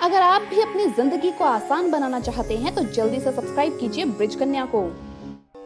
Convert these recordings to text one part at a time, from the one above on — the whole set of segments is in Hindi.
अगर आप भी अपनी जिंदगी को आसान बनाना चाहते हैं तो जल्दी से सब्सक्राइब कीजिए ब्रिज कन्या को।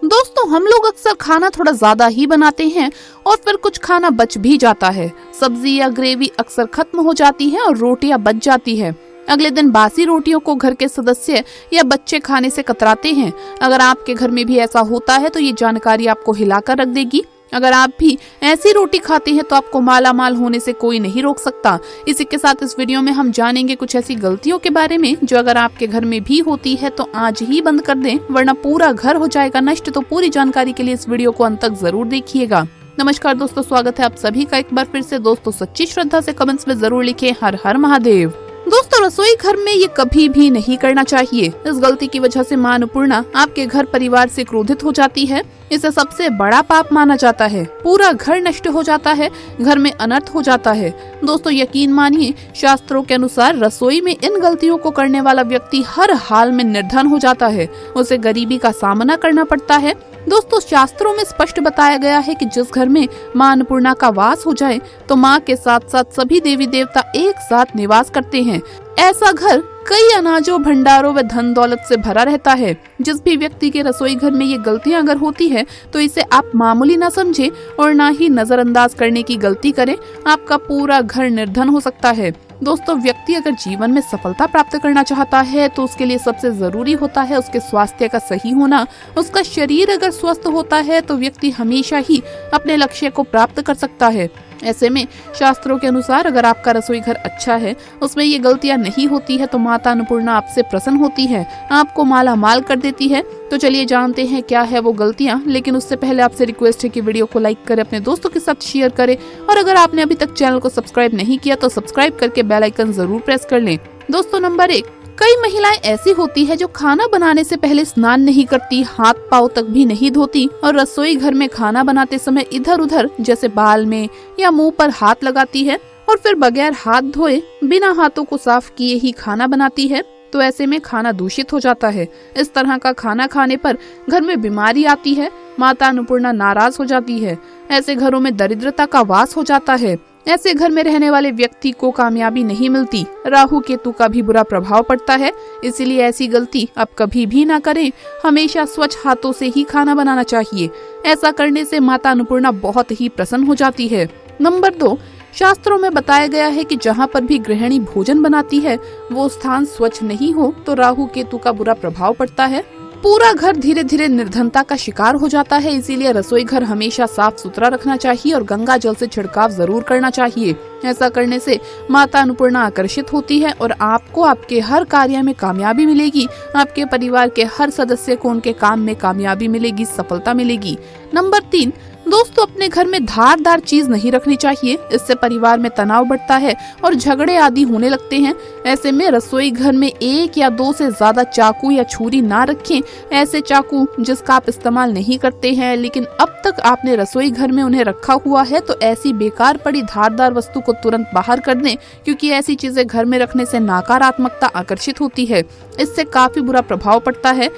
दोस्तों, हम लोग अक्सर खाना थोड़ा ज्यादा ही बनाते हैं और फिर कुछ खाना बच भी जाता है। सब्जी या ग्रेवी अक्सर खत्म हो जाती है और रोटियां बच जाती है। अगले दिन बासी रोटियों को घर के सदस्य या बच्चे खाने से कतराते हैं। अगर आपके घर में भी ऐसा होता है तो ये जानकारी आपको हिलाकर रख देगी। अगर आप भी ऐसी रोटी खाते हैं तो आपको माला माल होने से कोई नहीं रोक सकता। इसी के साथ इस वीडियो में हम जानेंगे कुछ ऐसी गलतियों के बारे में जो अगर आपके घर में भी होती है तो आज ही बंद कर दें, वरना पूरा घर हो जाएगा नष्ट। तो पूरी जानकारी के लिए इस वीडियो को अंत तक जरूर देखिएगा। नमस्कार दोस्तों, स्वागत है आप सभी का एक बार फिर से। दोस्तों, सच्ची श्रद्धा से कमेंट्स में जरूर लिखें हर हर महादेव। दोस्तों, रसोई घर में ये कभी भी नहीं करना चाहिए। इस गलती की वजह से मां अन्नपूर्णा आपके घर परिवार से क्रोधित हो जाती है। इसे सबसे बड़ा पाप माना जाता है। पूरा घर नष्ट हो जाता है, घर में अनर्थ हो जाता है। दोस्तों, यकीन मानिए, शास्त्रों के अनुसार रसोई में इन गलतियों को करने वाला व्यक्ति हर हाल में निर्धन हो जाता है। उसे गरीबी का सामना करना पड़ता है। दोस्तों, शास्त्रों में स्पष्ट बताया गया है कि जिस घर में मां अन्नपूर्णा का वास हो जाए तो मां के साथ साथ सभी देवी देवता एक साथ निवास करते हैं। ऐसा घर कई अनाजों, भंडारों व धन दौलत से भरा रहता है। जिस भी व्यक्ति के रसोई घर में ये गलतियां अगर होती है तो इसे आप मामूली ना समझे और ना ही नजरअंदाज करने की गलती करें। आपका पूरा घर निर्धन हो सकता है। दोस्तों, व्यक्ति अगर जीवन में सफलता प्राप्त करना चाहता है तो उसके लिए सबसे जरूरी होता है उसके स्वास्थ्य का सही होना। उसका शरीर अगर स्वस्थ होता है तो व्यक्ति हमेशा ही अपने लक्ष्य को प्राप्त कर सकता है। ऐसे में शास्त्रों के अनुसार अगर आपका रसोई घर अच्छा है, उसमें ये गलतियां नहीं होती है, तो माता अन्नपूर्णा आपसे प्रसन्न होती है, आपको माला माल कर देती है। तो चलिए जानते हैं क्या है वो गलतियां। लेकिन उससे पहले आपसे रिक्वेस्ट है कि वीडियो को लाइक करें, अपने दोस्तों के साथ शेयर करें और अगर आपने अभी तक चैनल को सब्सक्राइब नहीं किया तो सब्सक्राइब करके बेल आइकन जरूर प्रेस कर लें। दोस्तों, नंबर 1, कई महिलाएं ऐसी होती है जो खाना बनाने से पहले स्नान नहीं करती, हाथ पाँव तक भी नहीं धोती और रसोई घर में खाना बनाते समय इधर उधर जैसे बाल में या मुंह पर हाथ लगाती है और फिर बगैर हाथ धोए बिना हाथों को साफ किए ही खाना बनाती है। तो ऐसे में खाना दूषित हो जाता है। इस तरह का खाना खाने पर घर में बीमारी आती है, माता अन्नपूर्णा नाराज हो जाती है। ऐसे घरों में दरिद्रता का वास हो जाता है। ऐसे घर में रहने वाले व्यक्ति को कामयाबी नहीं मिलती, राहु केतु का भी बुरा प्रभाव पड़ता है। इसीलिए ऐसी गलती आप कभी भी ना करें। हमेशा स्वच्छ हाथों से ही खाना बनाना चाहिए। ऐसा करने से माता अन्नपूर्णा बहुत ही प्रसन्न हो जाती है। नंबर 2, शास्त्रों में बताया गया है कि जहाँ पर भी गृहिणी भोजन बनाती है वो स्थान स्वच्छ नहीं हो तो राहु केतु का बुरा प्रभाव पड़ता है। पूरा घर धीरे धीरे निर्धनता का शिकार हो जाता है। इसीलिए रसोई घर हमेशा साफ सुथरा रखना चाहिए और गंगा जल से छिड़काव जरूर करना चाहिए। ऐसा करने से माता अन्नपूर्णा आकर्षित होती है और आपको आपके हर कार्य में कामयाबी मिलेगी। आपके परिवार के हर सदस्य को उनके काम में कामयाबी मिलेगी, सफलता मिलेगी। नंबर 3, दोस्तों, अपने घर में धारदार चीज नहीं रखनी चाहिए। इससे परिवार में तनाव बढ़ता है और झगड़े आदि होने लगते हैं। ऐसे में रसोई घर में 1 या 2 से ज्यादा चाकू या छुरी ना रखें। ऐसे चाकू जिसका आप इस्तेमाल नहीं करते हैं लेकिन अब तक आपने रसोई घर में उन्हें रखा हुआ है तो ऐसी बेकार पड़ी धारदार वस्तु को तुरंत बाहर कर दें, क्योंकि ऐसी चीजें घर में रखने से नकारात्मकता आकर्षित होती है। इससे काफी बुरा प्रभाव पड़ता है।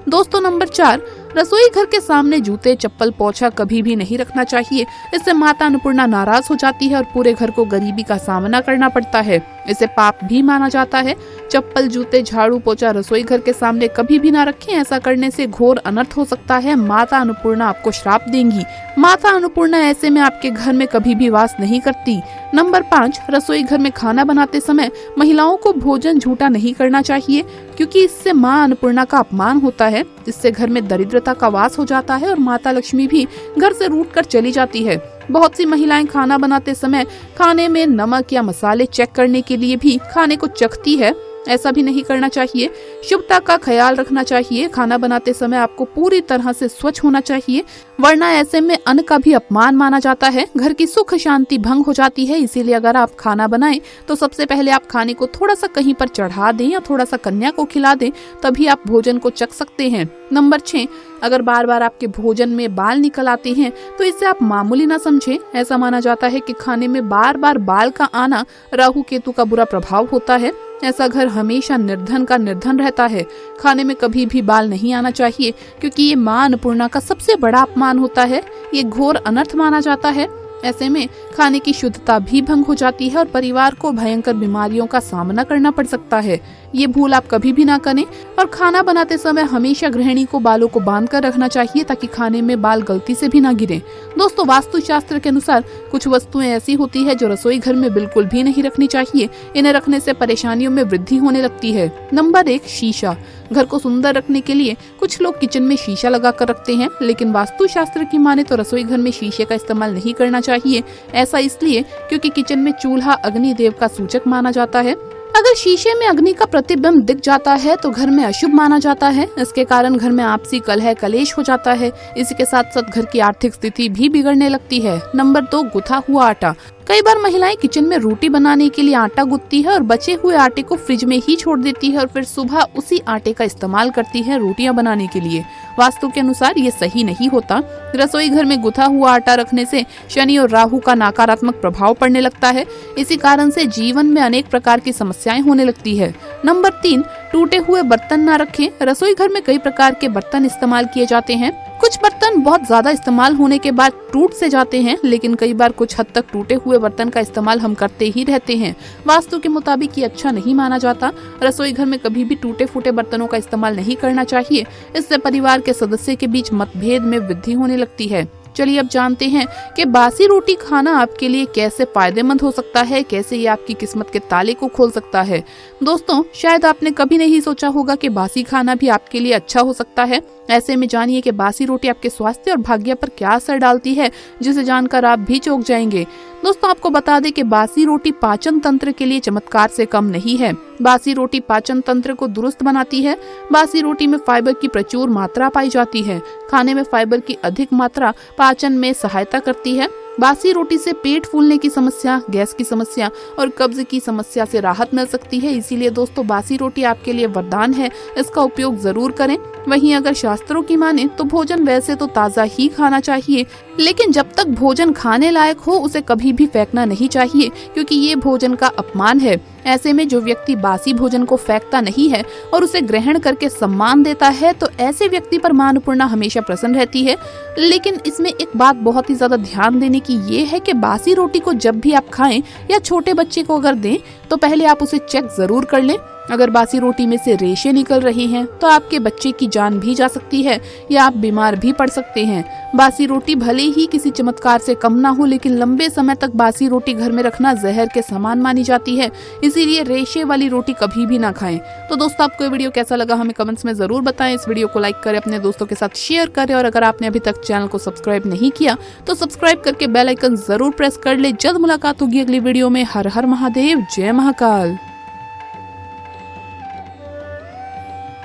दोस्तों, नंबर 4, रसोई घर के सामने जूते, चप्पल, पोछा कभी भी नहीं रखना चाहिए। इससे माता अन्नपूर्णा नाराज हो जाती है और पूरे घर को गरीबी का सामना करना पड़ता है। इसे पाप भी माना जाता है। चप्पल, जूते, झाड़ू, पोछा रसोई घर के सामने कभी भी ना रखें। ऐसा करने से घोर अनर्थ हो सकता है। माता अन्नपूर्णा आपको श्राप देंगी। माता अन्नपूर्णा ऐसे में आपके घर में कभी भी वास नहीं करती। नंबर 5, रसोई घर में खाना बनाते समय महिलाओं को भोजन झूठा नहीं करना चाहिए, क्योंकि इससे मां अन्नपूर्णा का अपमान होता है। इससे घर में दरिद्रता का वास हो जाता है और माता लक्ष्मी भी घर से रूठकर चली जाती है। बहुत सी महिलाएं खाना बनाते समय खाने में नमक या मसाले चेक करने के लिए भी खाने को चखती है। ऐसा भी नहीं करना चाहिए। शुभता का ख्याल रखना चाहिए। खाना बनाते समय आपको पूरी तरह से स्वच्छ होना चाहिए, वरना ऐसे में अन्न का भी अपमान माना जाता है। घर की सुख शांति भंग हो जाती है। इसीलिए अगर आप खाना बनाएं तो सबसे पहले आप खाने को थोड़ा सा कहीं पर चढ़ा दें या थोड़ा सा कन्या को खिला दें, तभी आप भोजन को चख सकते हैं। नंबर 6, अगर बार बार आपके भोजन में बाल निकल आते हैं तो इसे आप मामूली ना समझें। ऐसा माना जाता है कि खाने में बार बार बाल का आना राहु केतु का बुरा प्रभाव होता है। ऐसा घर हमेशा निर्धन का निर्धन रहता है। खाने में कभी भी बाल नहीं आना चाहिए, क्योंकि ये मां अन्नपूर्णा का सबसे बड़ा अपमान होता है। ये घोर अनर्थ माना जाता है। ऐसे में खाने की शुद्धता भी भंग हो जाती है और परिवार को भयंकर बीमारियों का सामना करना पड़ सकता है। ये भूल आप कभी भी ना करें और खाना बनाते समय हमेशा गृहिणी को बालों को बांध कर रखना चाहिए ताकि खाने में बाल गलती से भी ना गिरें। दोस्तों, वास्तुशास्त्र के अनुसार कुछ वस्तुएं ऐसी होती है जो रसोई घर में बिल्कुल भी नहीं रखनी चाहिए। इन्हें रखने से परेशानियों में वृद्धि होने लगती है। नंबर 1, शीशा। घर को सुंदर रखने के लिए कुछ लोग किचन में शीशा लगा कर रखते हैं, लेकिन वास्तुशास्त्र की माने तो रसोई घर में शीशे का इस्तेमाल नहीं करना चाहिए। ऐसा इसलिए क्योंकि किचन में चूल्हा अग्निदेव का सूचक माना जाता है। अगर शीशे में अग्नि का प्रतिबिंब दिख जाता है तो घर में अशुभ माना जाता है। इसके कारण घर में आपसी कलह कलेश हो जाता है। इसी के साथ साथ घर की आर्थिक स्थिति भी बिगड़ने लगती है। नंबर 2, गुथा हुआ आटा। कई बार महिलाएं किचन में रोटी बनाने के लिए आटा गूंथती है और बचे हुए आटे को फ्रिज में ही छोड़ देती है और फिर सुबह उसी आटे का इस्तेमाल करती है रोटियां बनाने के लिए। वास्तु के अनुसार ये सही नहीं होता। रसोई घर में गुथा हुआ आटा रखने से शनि और राहु का नकारात्मक प्रभाव पड़ने लगता है। इसी कारण से जीवन में अनेक प्रकार की समस्याएं होने लगती है। नंबर 3, टूटे हुए बर्तन ना रखें। रसोई घर में कई प्रकार के बर्तन इस्तेमाल किए जाते हैं। कुछ बर्तन बहुत ज्यादा इस्तेमाल होने के बाद टूट से जाते हैं, लेकिन कई बार कुछ हद तक टूटे हुए बर्तन का इस्तेमाल हम करते ही रहते हैं। वास्तु के मुताबिक ये अच्छा नहीं माना जाता। रसोई घर में कभी भी टूटे फूटे बर्तनों का इस्तेमाल नहीं करना चाहिए। इससे परिवार के सदस्य के बीच मतभेद में वृद्धि होने लगती है। चलिए अब जानते हैं कि बासी रोटी खाना आपके लिए कैसे फायदेमंद हो सकता है, कैसे ये आपकी किस्मत के ताले को खोल सकता है। दोस्तों, शायद आपने कभी नहीं सोचा होगा कि बासी खाना भी आपके लिए अच्छा हो सकता है। ऐसे में जानिए कि बासी रोटी आपके स्वास्थ्य और भाग्य पर क्या असर डालती है, जिसे जानकर आप भी चौंक जाएंगे। दोस्तों, आपको बता दें कि बासी रोटी पाचन तंत्र के लिए चमत्कार से कम नहीं है। बासी रोटी पाचन तंत्र को दुरुस्त बनाती है। बासी रोटी में फाइबर की प्रचुर मात्रा पाई जाती है। खाने में फाइबर की अधिक मात्रा पाचन में सहायता करती है। बासी रोटी से पेट फूलने की समस्या, गैस की समस्या और कब्ज की समस्या से राहत मिल सकती है। इसीलिए दोस्तों, बासी रोटी आपके लिए वरदान है। इसका उपयोग जरूर करें। वहीं अगर शास्त्रों की माने तो भोजन वैसे तो ताज़ा ही खाना चाहिए, लेकिन जब तक भोजन खाने लायक हो उसे कभी भी फेंकना नहीं चाहिए, क्योंकि ये भोजन का अपमान है। ऐसे में जो व्यक्ति बासी भोजन को फेंकता नहीं है और उसे ग्रहण करके सम्मान देता है, तो ऐसे व्यक्ति पर मां अन्नपूर्णा हमेशा प्रसन्न रहती है। लेकिन इसमें एक बात बहुत ही ज्यादा ध्यान देने की ये है कि बासी रोटी को जब भी आप खाएं या छोटे बच्चे को अगर दें तो पहले आप उसे चेक जरूर कर लें। अगर बासी रोटी में से रेशे निकल रहे हैं तो आपके बच्चे की जान भी जा सकती है या आप बीमार भी पड़ सकते हैं। बासी रोटी भले ही किसी चमत्कार से कम ना हो, लेकिन लंबे समय तक बासी रोटी घर में रखना जहर के समान मानी जाती है। इसीलिए रेशे वाली रोटी कभी भी ना खाएं। तो दोस्तों, आपको ये वीडियो कैसा लगा हमें कमेंट्स में जरूर बताएं। इस वीडियो को लाइक करें, अपने दोस्तों के साथ शेयर करें और अगर आपने अभी तक चैनल को सब्सक्राइब नहीं किया तो सब्सक्राइब करके बेल आइकन जरूर प्रेस कर ले। जल्द मुलाकात होगी अगली वीडियो में। हर हर महादेव, जय महाकाल।